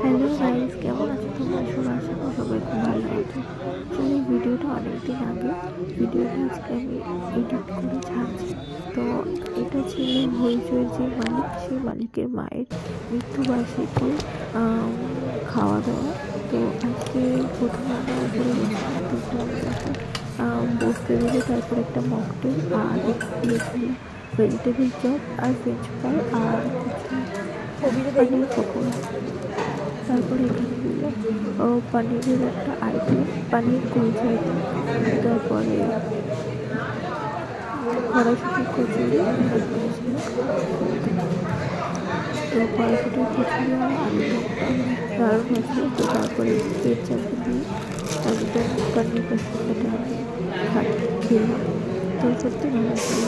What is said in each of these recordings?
Hello guys, কেমন আছো তোমরা সবাই? আশা করি সবাই খুব ভালো আছো। আসলে এই ভিডিওটা অনেকদিন আগে আজকে আমি এডিট করে ছাড়ছি। তো এটা ছিল হইচইয়ের যে মালিক, সেই মালিকের মায়ের মৃত্যুবার্ষিকী খাওয়া দাওয়া। তো আজকে প্রথমে আমরা উপরে গেছিলাম, দুটো আমাদেরকে বসতে দিলে, তারপর একটা মকটেল আর দিয়েছিল ভেজিটেবল চপ আর ফ্রেঞ্চ ফ্রাই আর কিছু পনির পকোড়া। তারপরে এখানে দিল পনিরের একটা আইটেম, পনির কুলচা আইটেম। তারপরে কড়াইশুটির কচুরি ছিল। তো কড়াইশুটির কচুরি আর আলু দারুণ হয়েছিল। তো তারপরে পেট চাপে দিয়ে একদম পনির কষাটা আমি খেলাম। তো সত্যি ভালো ছিল।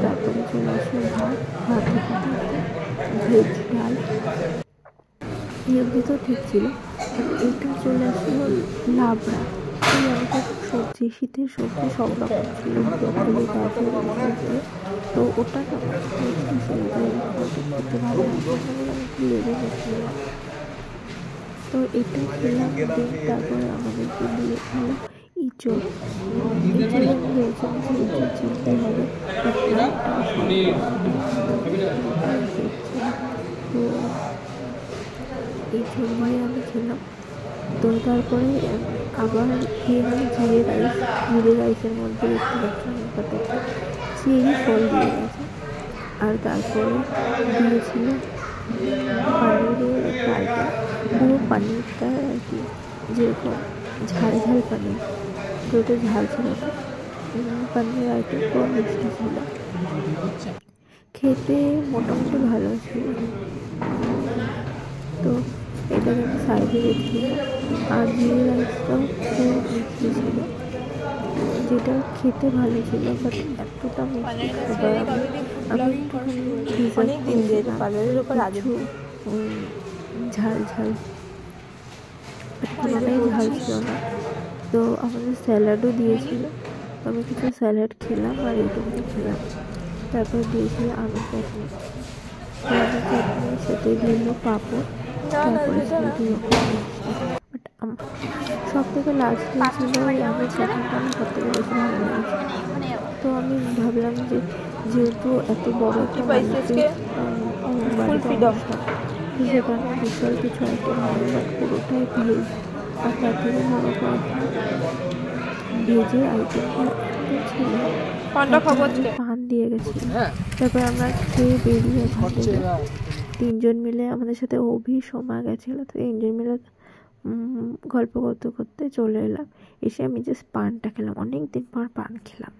তারপরে চলে আসলো ভাত ভেজ ডাল, এমনি তো ঠিক ছিল। এটা চলে আসলো লাবড়া, এই অনেক সবজি, শীতের সবজি সব রকম ছিল, ব্রকলি, গাজর, সবজি। তো ওটা না খেতে ভালো লেগে গেছিল। তো এটা খেলাম। তারপরে আমাদেরকে দিয়ে খেলো ইঁচড়। ইঁচড় ভেবেছিলাম যে ইঁচড় চিনতে হবে, তো ইঁচড় দিয়ে আমি খেলাম। তো তারপরে আবার খেয়ে নিই জিরে রাইসের মধ্যে দেখতে পাচ্ছি কত চেরি ফল দিয়ে গেছে। আর তারপরে দিয়েছিল পানিরের একটা আইটেম, পুরো পানিরটা আর কি, যেরকম ঝাল ঝাল পানির, তো ওটা ঝাল ছিল না, পানির আইটেম পুরো মিষ্টি ছিল। খেতে মোটামুটি ভালো ছিল। তো এটাকে আমি সাইডে রেখেছিলাম। আর জিরে রাইসটাও খুব মিষ্টি ছিল, যেটা খেতে ভালো ছিল, বাট এতটা মিষ্টি খাবার আমি ঝাল ঝাল কোনোটাই ঝাল ছিল না। তো আমাদের স্যালাডও দিয়েছিল, আমি কিছু স্যালাড খেলাম আর এইটুকু খেলাম। তারপর দিয়েছিল আলু চাটনি, চাটনির সাথে দিল পাঁপড়, তারপরে বাট সব থেকে লাস্ট ছিল ওই আলু চাটনিটা, আমার সব থেকে বেশি ভালো লেগেছে। তো আমি ভাবলাম যে যেহেতু এত বড় একটা সেখানে বিশাল কিছু আইটেম হবে, বাট পুরোটাই ভেজ। আর তার থেকে বড় কথা, ভেজে আইটেমটা ছিল পান দিয়ে গেছিল। তারপর আমরা খেয়ে বেরিয়ে ওখান থেকে তিনজন মিলে, আমাদের সাথে অভি সোমা গেছিলো, তো তিনজন মিলে গল্প করতে করতে চলে এলাম। এসে আমি জাস্ট পানটা খেলাম, অনেক দিন পর পান খেলাম।